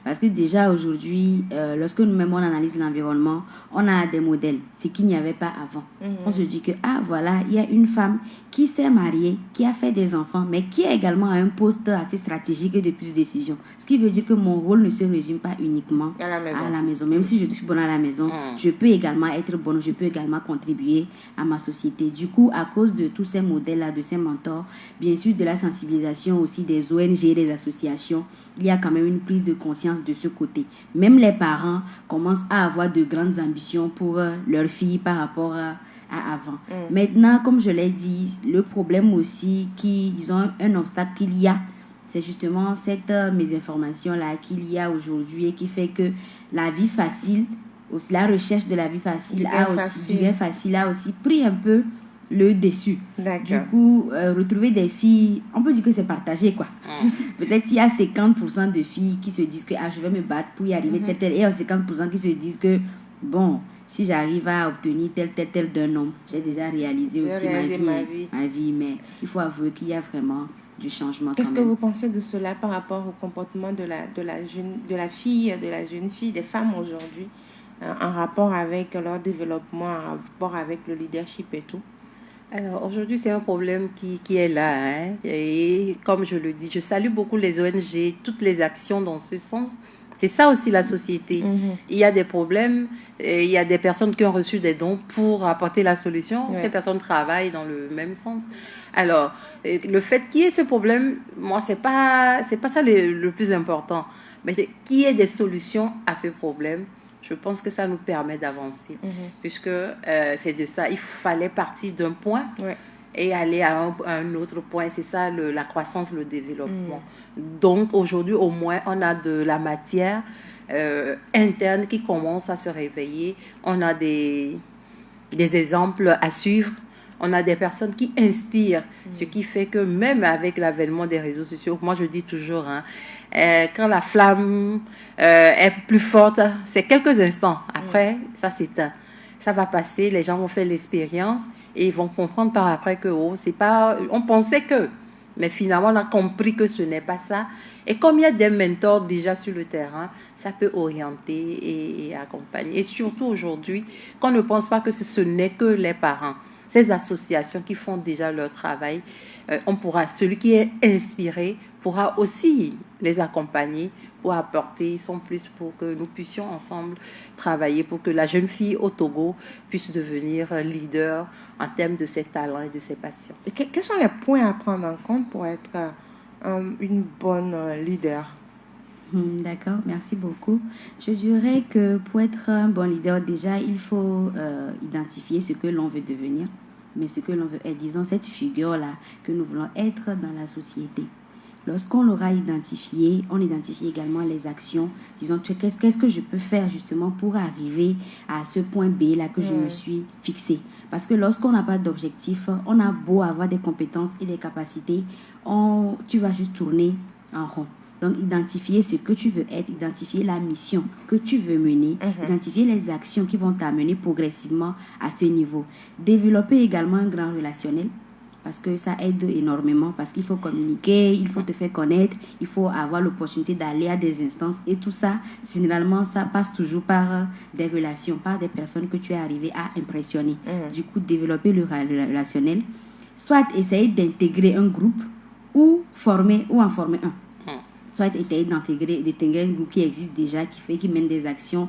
Parce que déjà aujourd'hui, lorsque nous-mêmes on analyse l'environnement, on a des modèles, ce qu'il n'y avait pas avant. On se dit que, voilà, il y a une femme qui s'est mariée, qui a fait des enfants, mais qui est également à un poste assez stratégique et de prise de décision. Ce qui veut dire que mon rôle ne se résume pas uniquement à la maison. Même si je suis bonne à la maison, je peux également être bonne, je peux également contribuer à ma société. Du coup, à cause de tous ces modèles-là, de ces mentors, bien sûr de la sensibilisation aussi des ONG, des associations, il y a quand même une prise de conscience de ce côté. Même les parents commencent à avoir de grandes ambitions pour leurs filles par rapport à avant. Maintenant, comme je l'ai dit, le problème aussi qu'ils ont un obstacle qu'il y a, c'est justement cette mésinformation-là qu'il y a aujourd'hui et qui fait que la vie facile, aussi la recherche de la vie facile, du bien facile a aussi pris un peu le dessus. Du coup, retrouver des filles, on peut dire que c'est partagé, quoi. Peut-être qu'il y a 50% de filles qui se disent que je vais me battre pour y arriver tel, et 50% qui se disent que, bon, si j'arrive à obtenir tel d'un homme, j'ai déjà réalisé aussi ma vie. Mais il faut avouer qu'il y a vraiment du changement. Qu'est-ce que vous pensez de cela par rapport au comportement de la jeune fille, des femmes aujourd'hui, en rapport avec leur développement, en rapport avec le leadership et tout? Alors, aujourd'hui, c'est un problème qui est là. Et comme je le dis, je salue beaucoup les ONG, toutes les actions dans ce sens. C'est ça aussi la société. Il y a des problèmes, il y a des personnes qui ont reçu des dons pour apporter la solution. Ces personnes travaillent dans le même sens. Alors, le fait qu'il y ait ce problème, moi, c'est pas ça le plus important. Mais qu'il y ait des solutions à ce problème, je pense que ça nous permet d'avancer. Puisque c'est de ça. Il fallait partir d'un point et aller à un autre point. C'est ça la croissance, le développement. Donc aujourd'hui, au moins, on a de la matière interne qui commence à se réveiller. On a des exemples à suivre. On a des personnes qui inspirent, ce qui fait que même avec l'avènement des réseaux sociaux, moi je dis toujours, quand la flamme est plus forte, c'est quelques instants. Après, ça s'éteint. Ça va passer, les gens vont faire l'expérience et ils vont comprendre par après que c'est pas, on pensait que, mais finalement on a compris que ce n'est pas ça. Et comme il y a des mentors déjà sur le terrain, ça peut orienter et accompagner. Et surtout aujourd'hui, qu'on ne pense pas que ce n'est que les parents. Ces associations qui font déjà leur travail, celui qui est inspiré pourra aussi les accompagner pour apporter son plus pour que nous puissions ensemble travailler pour que la jeune fille au Togo puisse devenir leader en termes de ses talents et de ses passions. Et quels sont les points à prendre en compte pour être une bonne leader? D'accord, merci beaucoup. Je dirais que pour être un bon leader, déjà, il faut identifier ce que l'on veut devenir, mais ce que l'on veut être, disons, cette figure-là que nous voulons être dans la société. Lorsqu'on l'aura identifié, on identifie également les actions. Disons, qu'est-ce que je peux faire justement pour arriver à ce point B là que je me suis fixé. Parce que lorsqu'on n'a pas d'objectif, on a beau avoir des compétences et des capacités, tu vas juste tourner en rond. Donc, identifier ce que tu veux être, identifier la mission que tu veux mener, identifier les actions qui vont t'amener progressivement à ce niveau. Développer également un grand relationnel, parce que ça aide énormément, parce qu'il faut communiquer, il faut te faire connaître, il faut avoir l'opportunité d'aller à des instances. Et tout ça, généralement, ça passe toujours par des relations, par des personnes que tu es arrivé à impressionner. Du coup, développer le relationnel, soit essayer d'intégrer un groupe ou en former un. soit d'intégrer un groupe qui existe déjà, qui mène des actions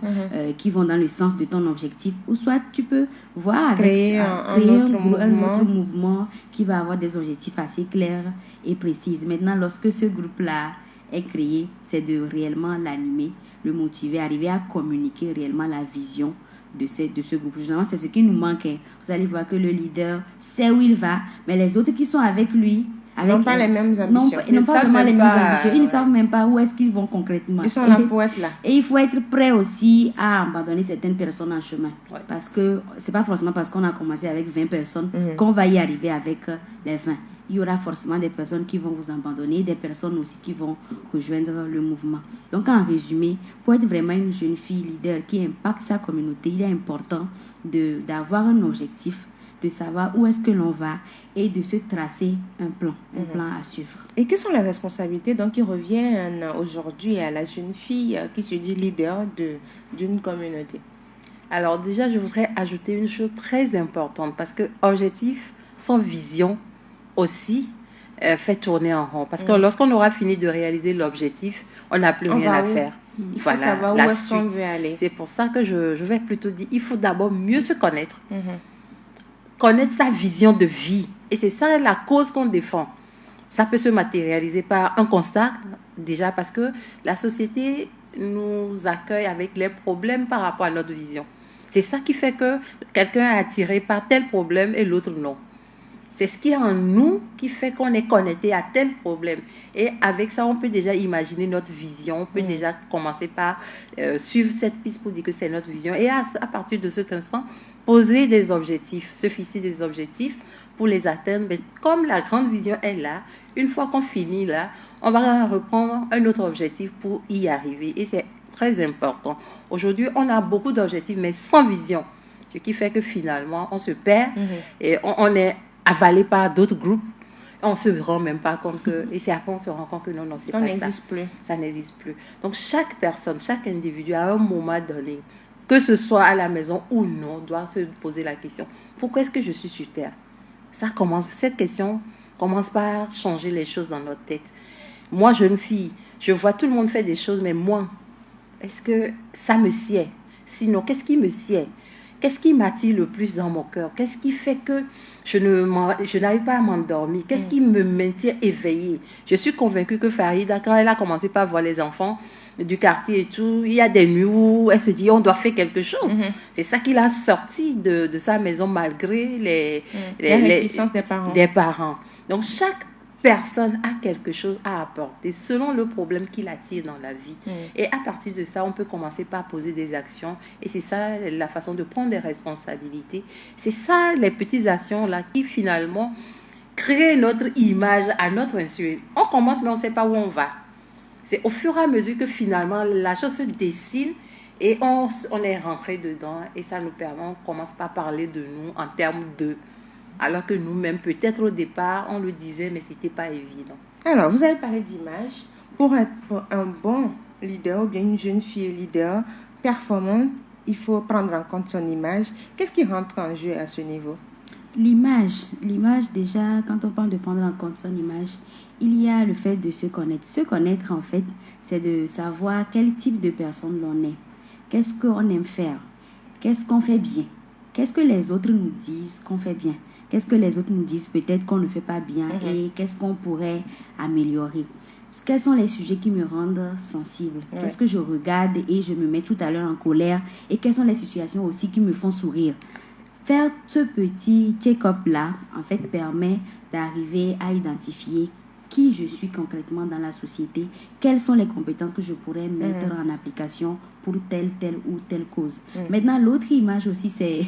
qui vont dans le sens de ton objectif, ou soit tu peux voir créer un autre mouvement qui va avoir des objectifs assez clairs et précis. Maintenant, lorsque ce groupe-là est créé, c'est de réellement l'animer, le motiver, arriver à communiquer réellement la vision de ce groupe. Généralement, c'est ce qui nous manque. Vous allez voir que le leader sait où il va, mais les autres qui sont avec lui n'ont pas les mêmes ambitions. Ils n'ont pas vraiment les mêmes ambitions. Ils ne savent même pas où est-ce qu'ils vont concrètement. Ils sont là pour être là. Et il faut être prêt aussi à abandonner certaines personnes en chemin. Ouais. Parce que ce n'est pas forcément parce qu'on a commencé avec 20 personnes qu'on va y arriver avec les 20. Il y aura forcément des personnes qui vont vous abandonner, des personnes aussi qui vont rejoindre le mouvement. Donc, en résumé, pour être vraiment une jeune fille leader qui impacte sa communauté, il est important d'avoir un objectif, de savoir où est-ce que l'on va et de se tracer un plan à suivre. Et quelles sont les responsabilités donc, qui reviennent aujourd'hui à la jeune fille qui se dit leader d'une communauté? Alors déjà, je voudrais ajouter une chose très importante parce que objectif sans vision aussi fait tourner en rond. Parce que lorsqu'on aura fini de réaliser l'objectif, on n'a plus rien à faire. Il faut savoir où est-ce qu'on veut aller. C'est pour ça que je vais plutôt dire, il faut d'abord mieux se connaître. Connaître sa vision de vie. Et c'est ça la cause qu'on défend. Ça peut se matérialiser par un constat, déjà parce que la société nous accueille avec les problèmes par rapport à notre vision. C'est ça qui fait que quelqu'un est attiré par tel problème et l'autre non. C'est ce qui est en nous qui fait qu'on est connecté à tel problème. Et avec ça, on peut déjà imaginer notre vision. On peut déjà commencer par suivre cette piste pour dire que c'est notre vision. Et à partir de cet instant, poser des objectifs, se fixer des objectifs pour les atteindre. Mais comme la grande vision est là, une fois qu'on finit là, on va reprendre un autre objectif pour y arriver. Et c'est très important. Aujourd'hui, on a beaucoup d'objectifs, mais sans vision. Ce qui fait que finalement, on se perd et on est avalé par d'autres groupes. On ne se rend même pas compte que... Et c'est après qu'on se rend compte que non, c'est pas ça. Ça n'existe plus. Donc, chaque personne, chaque individu, à un moment donné, que ce soit à la maison ou non, doit se poser la question. Pourquoi est-ce que je suis sur Terre? Cette question commence par changer les choses dans notre tête. Moi, jeune fille, je vois tout le monde faire des choses, mais moi, est-ce que ça me sied? Sinon, qu'est-ce qui me sied? Qu'est-ce qui m'attire le plus dans mon cœur? Qu'est-ce qui fait que je n'arrive pas à m'endormir? Qu'est-ce qui me maintient éveillée? Je suis convaincue que Farida, quand elle a commencé par voir les enfants du quartier et tout, il y a des nuits où elle se dit on doit faire quelque chose. C'est ça qui l'a sortie de sa maison malgré les réticences des parents. Donc chaque personne a quelque chose à apporter selon le problème qui l'attire dans la vie. Et à partir de ça, on peut commencer par poser des actions. Et c'est ça la façon de prendre des responsabilités. C'est ça les petites actions-là qui finalement créent notre image à notre insu. On commence mais on ne sait pas où on va. C'est au fur et à mesure que finalement la chose se dessine et on est rentré dedans. Et ça nous permet, on commence par parler de nous en termes de... Alors que nous-mêmes, peut-être au départ, on le disait, mais ce n'était pas évident. Alors, vous avez parlé d'image. Pour être un bon leader ou bien une jeune fille leader performante, il faut prendre en compte son image. Qu'est-ce qui rentre en jeu à ce niveau? L'image, déjà, quand on parle de prendre en compte son image, il y a le fait de se connaître. Se connaître, en fait, c'est de savoir quel type de personne l'on est. Qu'est-ce qu'on aime faire? Qu'est-ce qu'on fait bien? Qu'est-ce que les autres nous disent qu'on fait bien? Qu'est-ce que les autres nous disent peut-être qu'on ne fait pas bien et qu'est-ce qu'on pourrait améliorer? Quels sont les sujets qui me rendent sensible? Qu'est-ce que je regarde et je me mets tout à l'heure en colère? Et quelles sont les situations aussi qui me font sourire? Faire ce petit check-up-là, en fait, permet d'arriver à identifier qui je suis concrètement dans la société, quelles sont les compétences que je pourrais mettre en application pour telle ou telle cause. Maintenant, l'autre image aussi, c'est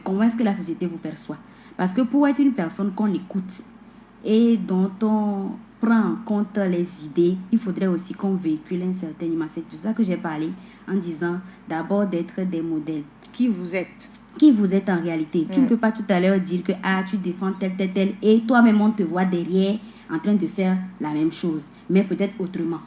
comment est-ce que la société vous perçoit. Parce que pour être une personne qu'on écoute et dont on prend en compte les idées, il faudrait aussi qu'on véhicule une certaine image. C'est de ça que j'ai parlé en disant d'abord d'être des modèles. Qui vous êtes? Qui vous êtes en réalité. Tu ne peux pas tout à l'heure dire que tu défends tel et toi-même on te voit derrière en train de faire la même chose, mais peut-être autrement.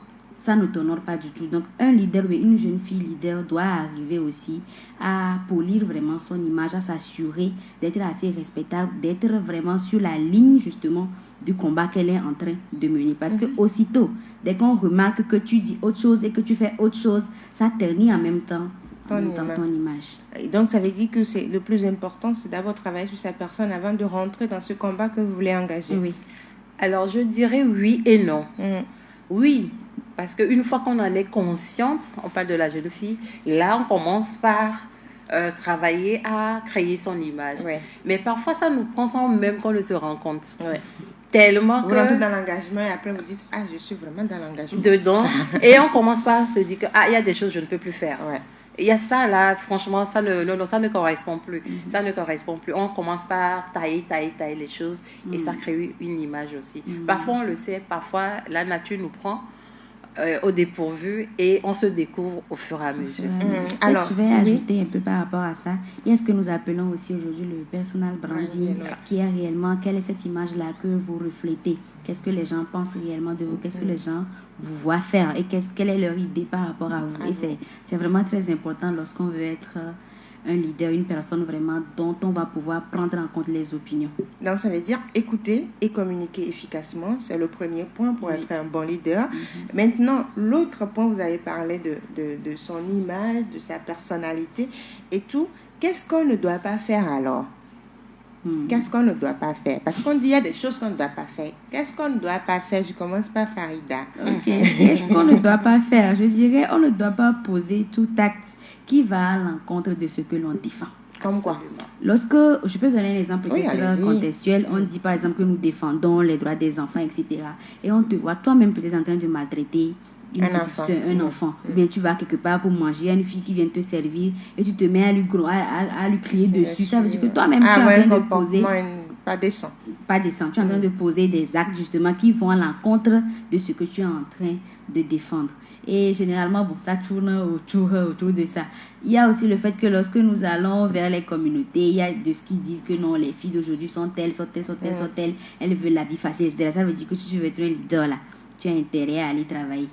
ça ne t'honore pas du tout. Donc, un leader ou une jeune fille leader doit arriver aussi à polir vraiment son image, à s'assurer d'être assez respectable, d'être vraiment sur la ligne justement du combat qu'elle est en train de mener. Parce que aussitôt, dès qu'on remarque que tu dis autre chose et que tu fais autre chose, ça ternit en même temps ton image. Et donc, ça veut dire que c'est le plus important, c'est d'abord travailler sur sa personne avant de rentrer dans ce combat que vous voulez engager. Oui. Alors, je dirais oui et non. Oui, parce qu'une fois qu'on en est consciente, on parle de la jeune fille, là, on commence par travailler à créer son image. Ouais. Mais parfois, ça nous prend sans même qu'on ne se rend compte. Ouais. Tellement vous rentrez dans l'engagement et après vous dites « Ah, je suis vraiment dans l'engagement. » Dedans. Et on commence par se dire que « Ah, il y a des choses que je ne peux plus faire. Ouais. » Il y a ça là, franchement, ça ne correspond plus. Ça ne correspond plus. On commence par tailler les choses et ça crée une image aussi. Parfois, on le sait, parfois, la nature nous prend au dépourvu et on se découvre au fur et à mesure. Alors, je vais ajouter un peu par rapport à ça. Il y a ce que nous appelons aussi aujourd'hui le personal branding, qui est réellement, quelle est cette image-là que vous reflétez? Qu'est-ce que les gens pensent réellement de vous? Qu'est-ce que les gens vous voient faire? Et quelle est leur idée par rapport à vous? Et c'est vraiment très important lorsqu'on veut être un leader, une personne vraiment dont on va pouvoir prendre en compte les opinions. Donc, ça veut dire écouter et communiquer efficacement. C'est le premier point pour être un bon leader. Maintenant, l'autre point, vous avez parlé de son image, de sa personnalité et tout. Qu'est-ce qu'on ne doit pas faire alors? Qu'est-ce qu'on ne doit pas faire? Parce qu'on dit il y a des choses qu'on ne doit pas faire. Qu'est-ce qu'on ne doit pas faire? Je commence par Farida. Qu'est-ce qu'on ne doit pas faire? Je dirais on ne doit pas poser tout acte qui va à l'encontre de ce que l'on défend. Comme quoi? Lorsque, je peux donner un exemple peut-être contextuel, on dit par exemple que nous défendons les droits des enfants, etc. Et on te voit toi-même peut-être en train de maltraiter un enfant. Ou bien tu vas quelque part pour manger, il y a une fille qui vient te servir et tu te mets à lui crier dessus. Ça veut dire que toi-même tu es en train de poser... Pas décent. Pas décent. Tu es en train de poser des actes justement qui vont à l'encontre de ce que tu es en train de défendre. Et généralement, ça tourne autour de ça. Il y a aussi le fait que lorsque nous allons vers les communautés, il y a de ce qui disent que non, les filles d'aujourd'hui sont telles, elles veulent la vie facile, etc. Ça veut dire que si tu veux être un leader là, tu as intérêt à aller travailler.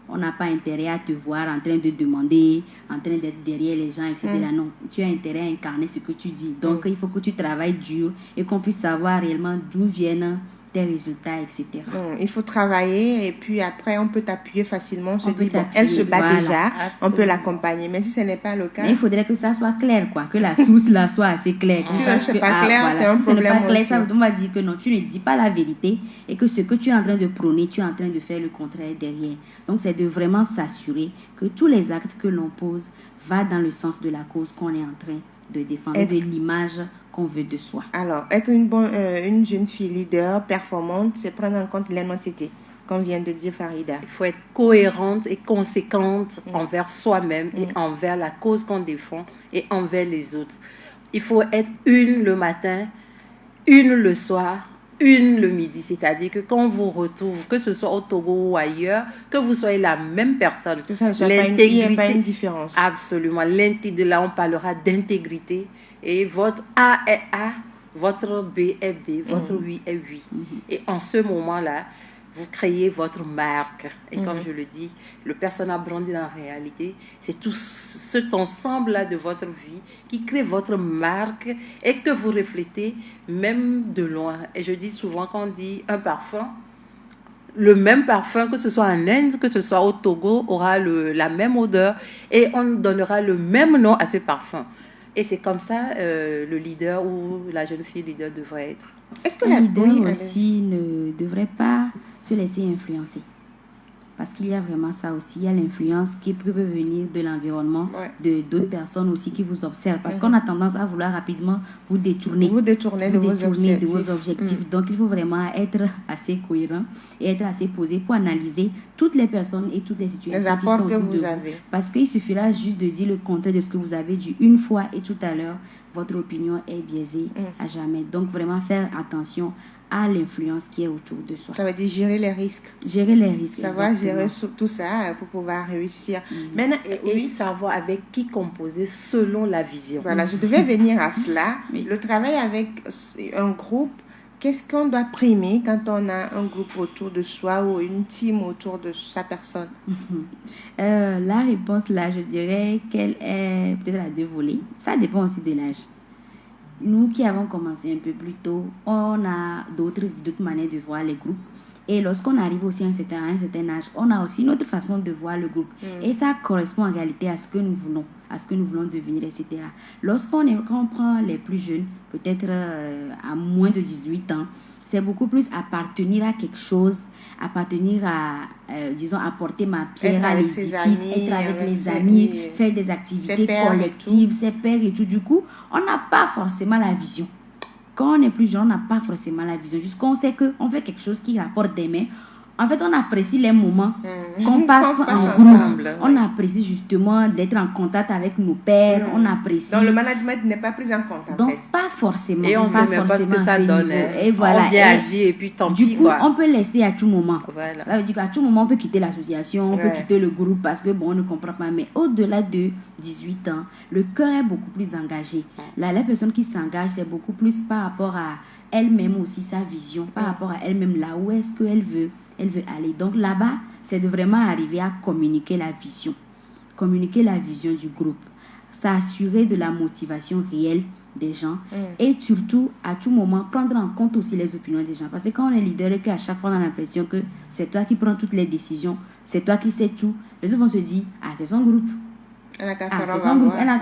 On n'a pas intérêt à te voir en train de demander, en train d'être derrière les gens, etc. Non, tu as intérêt à incarner ce que tu dis. Donc, il faut que tu travailles dur et qu'on puisse savoir réellement d'où viennent tes résultats, etc. Il faut travailler et puis après, on peut t'appuyer facilement. On se dit, bon, elle se bat déjà, on peut l'accompagner. Mais si ce n'est pas le cas... Mais il faudrait que ça soit clair, quoi. Que la source là soit assez claire. Si ce n'est pas clair, c'est un problème pas clair, aussi. Ça, on va dire que non, tu ne dis pas la vérité et que ce que tu es en train de prôner, tu es en train de faire le contraire derrière. Donc, c'est de vraiment s'assurer que tous les actes que l'on pose vont dans le sens de la cause qu'on est en train de défendre, de l'image qu'on veut de soi. Alors, être une jeune fille leader, performante, c'est prendre en compte l'identité, comme vient de dire Farida. Il faut être cohérente et conséquente envers soi-même et envers la cause qu'on défend et envers les autres. Il faut être une le matin, une le soir, une le midi. C'est-à-dire que quand on vous retrouve, que ce soit au Togo ou ailleurs, que vous soyez la même personne. Que ça ne soit il n'y a pas une différence. Absolument. Là, on parlera d'intégrité. Et votre A est A, votre B est B, votre oui est oui. Et en ce moment-là, vous créez votre marque. Et comme je le dis, le personal branding en réalité, c'est tout cet ensemble-là de votre vie qui crée votre marque et que vous reflétez même de loin. Et je dis souvent, quand on dit un parfum, le même parfum, que ce soit en Inde, que ce soit au Togo, aura la même odeur et on donnera le même nom à ce parfum. Et c'est comme ça le leader ou la jeune fille leader devrait être. Est-ce que la leader aussi ne devrait pas se laisser influencer? Parce qu'il y a vraiment ça aussi. Il y a l'influence qui peut venir de l'environnement, de d'autres personnes aussi qui vous observent. Parce qu'on a tendance à vouloir rapidement vous détourner. Vous détourner de vos objectifs. Donc, il faut vraiment être assez cohérent et être assez posé pour analyser toutes les personnes et toutes les situations. Les apports que vous avez. Parce qu'il suffira juste de dire le contraire de ce que vous avez dit une fois et tout à l'heure, votre opinion est biaisée à jamais. Donc, vraiment faire attention à l'influence qui est autour de soi. Ça veut dire gérer les risques. Gérer les risques. Savoir gérer tout ça pour pouvoir réussir. Maintenant, et savoir avec qui composer selon la vision. Voilà, je devais venir à cela. Le travail avec un groupe qu'est-ce qu'on doit primer quand on a un groupe autour de soi ou une team autour de sa personne? La réponse là, je dirais qu'elle est peut-être à deux volets. Ça dépend aussi de l'âge. Nous qui avons commencé un peu plus tôt, on a d'autres manières de voir les groupes. Et lorsqu'on arrive aussi à un certain âge, on a aussi une autre façon de voir le groupe. Et ça correspond en réalité à ce que nous voulons, à ce que nous voulons devenir, etc. Quand on prend les plus jeunes, peut-être à moins de 18 ans, c'est beaucoup plus appartenir à quelque chose, appartenir à, disons, apporter ma pierre à l'édifice, être avec les amis, faire des activités collectives, ses pairs et tout. Du coup, on n'a pas forcément la vision. Quand on est plus jeune, on n'a pas forcément la vision. Jusqu'on sait qu'on fait quelque chose qui rapporte des mains. En fait, on apprécie les moments qu'on passe ensemble. On apprécie justement d'être en contact avec nos pères. On apprécie. Donc, le management n'est pas pris en compte. Donc, pas forcément. Et on ne sait même pas ce que ça donne. Et voilà. On vient agir et puis tant pis. Du coup, on peut laisser à tout moment. Voilà. Ça veut dire qu'à tout moment, on peut quitter l'association, on peut quitter le groupe parce que, bon, on ne comprend pas. Mais au-delà de 18 ans, le cœur est beaucoup plus engagé. Là, la personne qui s'engage, c'est beaucoup plus par rapport à elle-même aussi, sa vision, par rapport à elle-même, là où est-ce qu'elle veut aller. Donc là-bas, c'est de vraiment arriver à communiquer la vision du groupe, s'assurer de la motivation réelle des gens et surtout, à tout moment, prendre en compte aussi les opinions des gens. Parce que quand on est leader et qu'à chaque fois on a l'impression que c'est toi qui prends toutes les décisions, c'est toi qui sais tout, les autres vont se dire, c'est son groupe. Elle n'a qu'à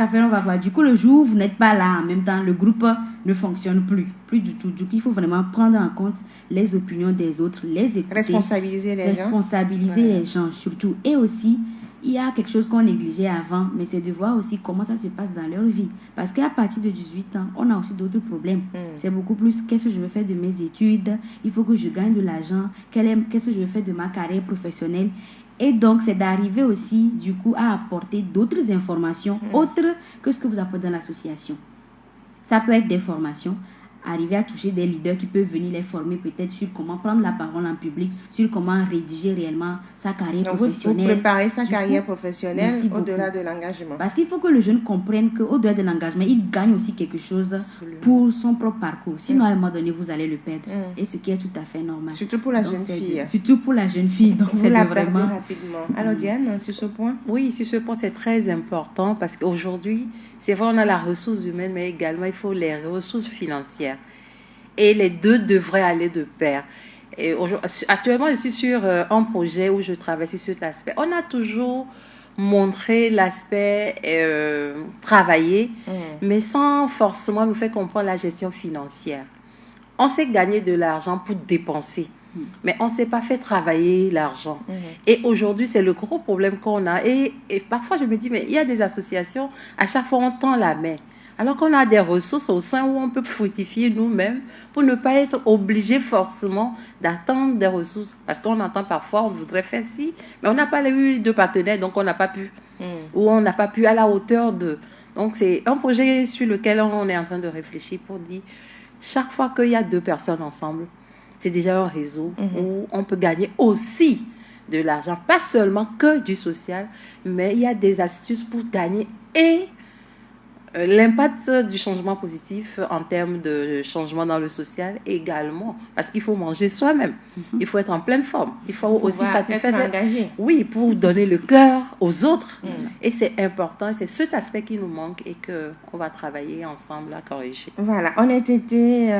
faire, on va voir. Du coup, le jour où vous n'êtes pas là en même temps, le groupe ne fonctionne plus du tout. Du coup, il faut vraiment prendre en compte les opinions des autres, les écouter. Responsabiliser les gens surtout. Et aussi, il y a quelque chose qu'on négligeait avant, mais c'est de voir aussi comment ça se passe dans leur vie. Parce qu'à partir de 18 ans, on a aussi d'autres problèmes. C'est beaucoup plus, qu'est-ce que je veux faire de mes études? Il faut que je gagne de l'argent. Qu'est-ce que je veux faire de ma carrière professionnelle? Et donc, c'est d'arriver aussi, du coup, à apporter d'autres informations autres que ce que vous apportez dans l'association. Ça peut être des formations, arriver à toucher des leaders qui peuvent venir les former peut-être sur comment prendre la parole en public, sur comment rédiger réellement sa carrière professionnelle. Vous préparez sa carrière professionnelle au-delà de l'engagement. Parce qu'il faut que le jeune comprenne qu'au-delà de l'engagement, il gagne aussi quelque chose pour son propre parcours. Sinon, à un moment donné, vous allez le perdre. Et ce qui est tout à fait normal. Surtout pour la jeune fille. Surtout pour la jeune fille. Donc, vous la perdez rapidement. Alors Diane, sur ce point? Oui, sur ce point, c'est très important parce qu'aujourd'hui, c'est vrai, on a la ressource humaine, mais également, il faut les ressources financières. Et les deux devraient aller de pair. Et actuellement, je suis sur un projet où je travaille sur cet aspect. On a toujours montré l'aspect travailler, mais sans forcément nous faire comprendre la gestion financière. On sait gagner de l'argent pour dépenser, mais on ne sait pas faire travailler l'argent. Et aujourd'hui, c'est le gros problème qu'on a. Et parfois, je me dis, mais il y a des associations, à chaque fois, on tend la main. Alors qu'on a des ressources au sein où on peut fructifier nous-mêmes pour ne pas être obligé forcément d'attendre des ressources. Parce qu'on entend parfois, on voudrait faire ci, mais on n'a pas eu de partenaire, donc on n'a pas pu. Ou on n'a pas pu à la hauteur de... Donc c'est un projet sur lequel on est en train de réfléchir pour dire, chaque fois qu'il y a deux personnes ensemble, c'est déjà un réseau où on peut gagner aussi de l'argent. Pas seulement que du social, mais il y a des astuces pour gagner et... l'impact du changement positif en termes de changement dans le social également, parce qu'il faut manger soi-même, il faut être en pleine forme, il faut aussi satisfaire, oui, pour donner le cœur aux autres, et c'est important, c'est cet aspect qui nous manque et qu'on va travailler ensemble à corriger. Voilà, on a été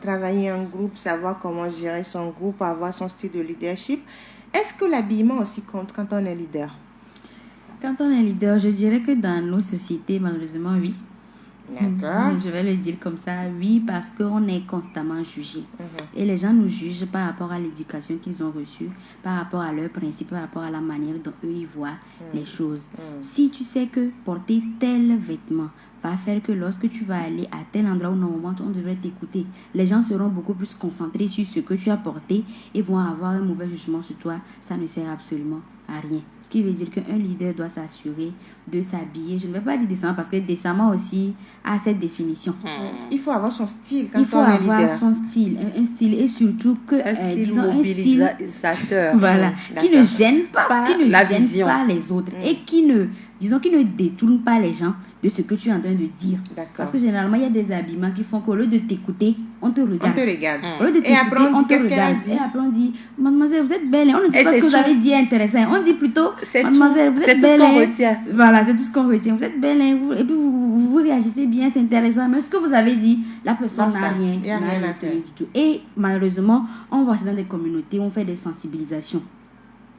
travailler en groupe, savoir comment gérer son groupe, avoir son style de leadership. Est-ce que l'habillement aussi compte quand on est leader? Quand on est leader, je dirais que dans nos sociétés, malheureusement, oui. D'accord. Je vais le dire comme ça, oui, parce qu'on est constamment jugé. Et les gens nous jugent par rapport à l'éducation qu'ils ont reçue, par rapport à leurs principes, par rapport à la manière dont eux ils voient les choses. Si tu sais que porter tel vêtement va faire que lorsque tu vas aller à tel endroit où normalement on devrait t'écouter, les gens seront beaucoup plus concentrés sur ce que tu as porté et vont avoir un mauvais jugement sur toi, ça ne sert absolument à rien. Ce qui veut dire qu'un leader doit s'assurer de s'habiller. Je ne vais pas dire décemment parce que décemment aussi a cette définition. Il faut avoir son style quand on est leader. Il faut avoir son style, un style et surtout que disons mobilisateur. Voilà, qui ne gêne pas les autres et qui ne détourne pas les gens de ce que tu es en train de dire. Parce que généralement il y a des habillements qui font qu'au lieu de t'écouter, on te regarde. On te regarde. Et après, on dit qu'est-ce qu'elle a dit. Et après, on dit, mademoiselle, vous êtes belle. On ne dit pas ce que vous avez dit intéressant. On dit plutôt, mademoiselle, vous êtes belle. C'est tout ce qu'on retient. Voilà, c'est tout ce qu'on retient. Vous êtes belle. Et puis, vous réagissez bien, c'est intéressant. Mais ce que vous avez dit, la personne n'a rien retenu du tout. Et malheureusement, on va dans des communautés, on fait des sensibilisations.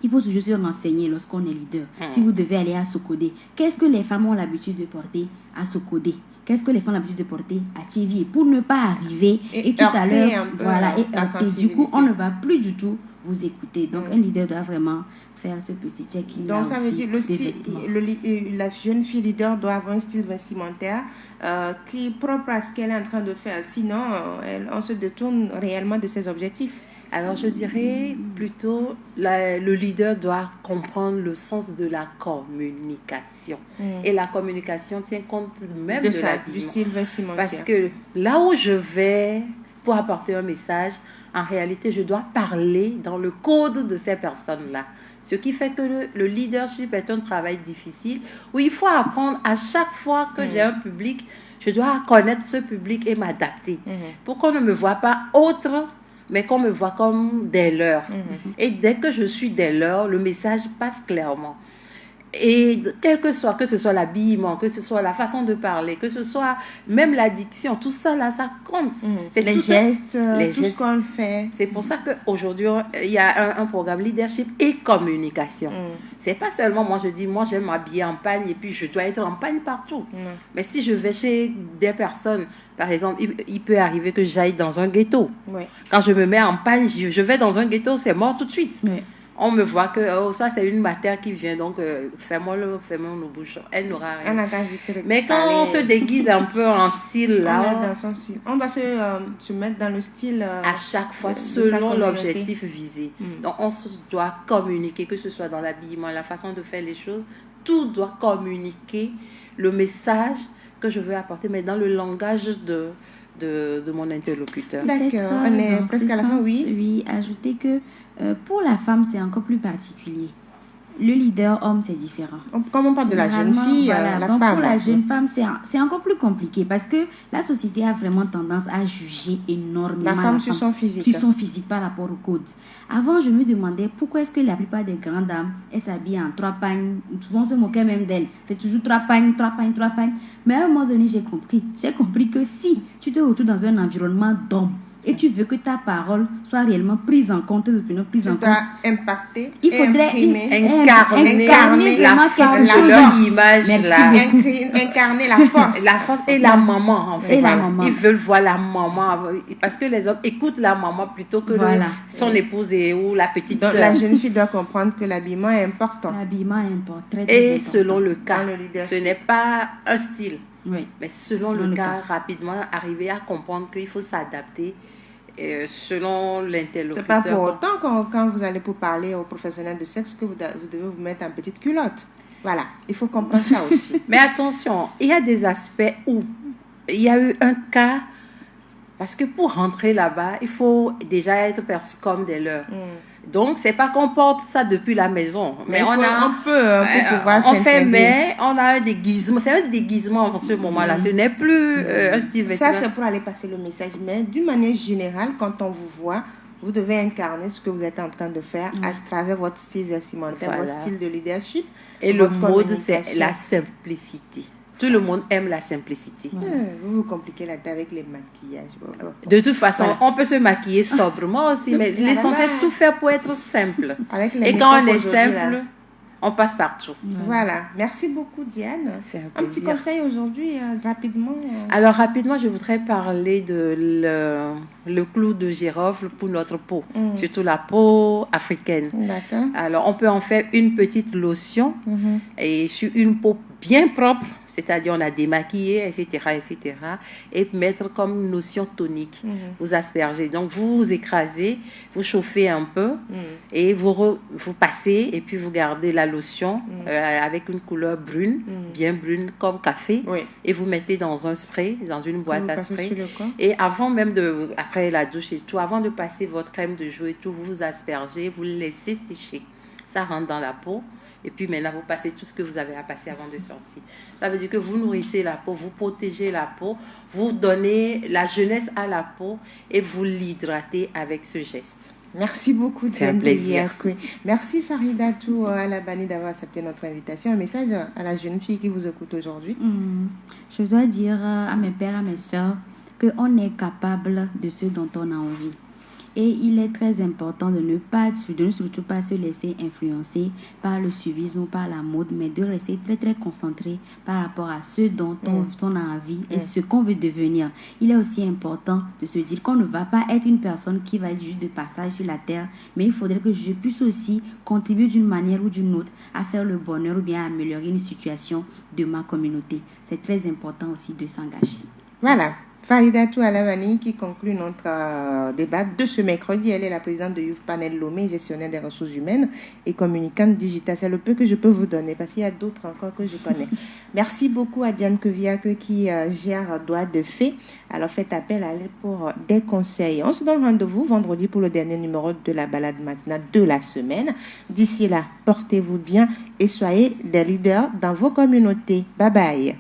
Il faut toujours se renseigner lorsqu'on est leader. Si vous devez aller à Sokodé, qu'est-ce que les femmes ont l'habitude de porter à Sokodé? Qu'est-ce que les femmes ont l'habitude de porter à Tchévier? Pour ne pas arriver et tout à l'heure, voilà, et heurter. Du coup, on ne va plus du tout vous écouter. Donc, un leader doit vraiment faire ce petit check-in. Donc, ça veut dire la jeune fille leader doit avoir un style vestimentaire qui est propre à ce qu'elle est en train de faire. Sinon, on se détourne réellement de ses objectifs. Alors, je dirais plutôt, le leader doit comprendre le sens de la communication. Et la communication tient compte même de du style vestimentaire. Parce que là où je vais pour apporter un message, en réalité, je dois parler dans le code de ces personnes-là. Ce qui fait que le leadership est un travail difficile où il faut apprendre à chaque fois que j'ai un public, je dois connaître ce public et m'adapter. Pour qu'on ne me voit pas autre, mais qu'on me voit comme des leurs. Et dès que je suis des leurs, le message passe clairement. Et que ce soit l'habillement, que ce soit la façon de parler, que ce soit même l'addiction, tout ça là, ça compte. C'est les gestes, tout ce qu'on fait. C'est pour ça qu'aujourd'hui, il y a un programme leadership et communication. C'est pas seulement moi j'aime m'habiller en pagne et puis je dois être en pagne partout. Mais si je vais chez des personnes, par exemple, il peut arriver que j'aille dans un ghetto. Quand je me mets en pagne, je vais dans un ghetto, c'est mort tout de suite. On me voit que ça c'est une matière qui vient, donc fermons nos bouches. Elle n'aura rien. Mais quand on se déguise un peu en style là, on doit se mettre dans le style à chaque fois selon l'objectif visé. Donc on doit communiquer, que ce soit dans l'habillement, la façon de faire les choses, tout doit communiquer le message que je veux apporter, mais dans le langage de mon interlocuteur. D'accord, on est presque à la fin, Oui, ajouter que pour la femme, c'est encore plus particulier. Le leader homme, c'est différent. Comme on parle de la jeune fille, voilà, la donc femme. Pour la jeune femme, c'est encore plus compliqué parce que la société a vraiment tendance à juger énormément la femme sur son physique. Sur son physique par rapport au code. Avant, je me demandais pourquoi est-ce que la plupart des grandes dames, elles s'habillent en 3 pagnes. Souvent, on se moquait même d'elles. C'est toujours 3 pagnes, 3 pagnes, 3 pagnes. Mais à un moment donné, j'ai compris. J'ai compris que si tu te retrouves dans un environnement d'hommes, et tu veux que ta parole soit réellement prise en compte, impacter, il faudrait incarner vraiment quelque chose. Incarner la force et la maman en fait. Et la maman. Ils veulent voir la maman parce que les hommes écoutent la maman plutôt que son épouse ou la petite sœur. La jeune fille doit comprendre que l'habillement est important. L'habillement est important, très et important. Selon le cas, ce n'est pas un style. Oui. Mais selon le cas, rapidement arriver à comprendre qu'il faut s'adapter selon l'interlocuteur. C'est pas pour autant quand vous allez pour parler aux professionnels de sexe que vous devez vous mettre en petite culotte. Voilà, il faut comprendre ça aussi. Mais attention, il y a des aspects où il y a eu un cas, parce que pour rentrer là-bas, il faut déjà être perçu comme des leurs. Donc, c'est pas qu'on porte ça depuis la maison. Mais on peut pouvoir s'intégrer. On a un déguisement. C'est un déguisement en ce moment-là. Ce n'est plus un style vestimentaire. Ça, c'est pour aller passer le message. Mais d'une manière générale, quand on vous voit, vous devez incarner ce que vous êtes en train de faire à travers votre style vestimentaire, votre style de leadership. Et le mode, c'est la simplicité. Tout le monde aime la simplicité. Vous vous compliquez la tête avec les maquillages. De toute façon, on peut se maquiller sobrement aussi, mais l'essentiel est tout faire pour être simple. Et quand on est simple, on passe partout. Voilà. Merci beaucoup, Diane. C'est un petit conseil aujourd'hui, rapidement. Alors, rapidement, je voudrais parler de le clou de girofle pour notre peau, surtout la peau africaine. D'accord. Alors, on peut en faire une petite lotion et sur une peau bien propre, c'est-à-dire on a démaquillé, etc., et mettre comme une lotion tonique. Vous aspergez. Donc, vous écrasez, vous chauffez un peu et vous passez et puis vous gardez la lotion avec une couleur brune, bien brune comme café, et vous mettez dans un spray, dans une boîte à spray. Et avant même après la douche et tout, avant de passer votre crème de jour et tout, vous aspergez, vous le laissez sécher. Ça rentre dans la peau. Et puis maintenant, vous passez tout ce que vous avez à passer avant de sortir. Ça veut dire que vous nourrissez la peau, vous protégez la peau, vous donnez la jeunesse à la peau et vous l'hydratez avec ce geste. Merci beaucoup, c'est un plaisir. Merci Faridatou Alabani d'avoir accepté notre invitation. Un message à la jeune fille qui vous écoute aujourd'hui. Je dois dire à mes pères, à mes soeurs, qu'on est capable de ce dont on a envie. Et il est très important de ne surtout pas se laisser influencer par le suivisme ou par la mode, mais de rester très très concentré par rapport à ce dont on a envie et ce qu'on veut devenir. Il est aussi important de se dire qu'on ne va pas être une personne qui va être juste de passage sur la terre, mais il faudrait que je puisse aussi contribuer d'une manière ou d'une autre à faire le bonheur ou bien à améliorer une situation de ma communauté. C'est très important aussi de s'engager. Voilà. Faridatou Alabani qui conclut notre débat de ce mercredi. Elle est la présidente de Youth Panel Lomé, gestionnaire des ressources humaines et communicante digitale. C'est le peu que je peux vous donner parce qu'il y a d'autres encore que je connais. Merci beaucoup à Diane Keviak qui gère Doigt de Fée. Alors faites appel à elle pour des conseils. On se donne rendez-vous vendredi pour le dernier numéro de la balade matinale de la semaine. D'ici là, portez-vous bien et soyez des leaders dans vos communautés. Bye bye.